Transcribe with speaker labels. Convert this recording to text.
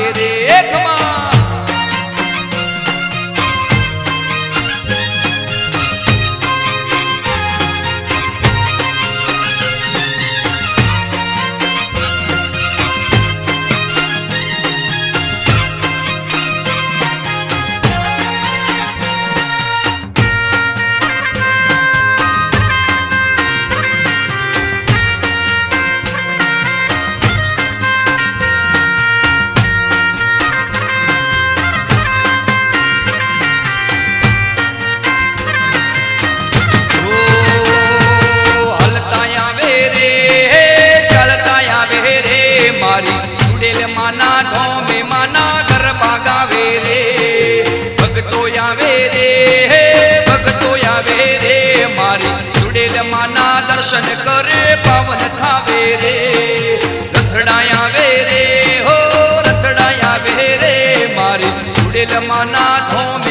Speaker 1: આવે રે ખમા माना धोमे माना गरबा गावे रे भगतो आवे रे भगतो आवे रे मारी जुड़ेल माना दर्शन करे पावन थावे रे रथड़ा आवे रे हो रथड़ा आवे रे मारी जुड़ेल माना धोमे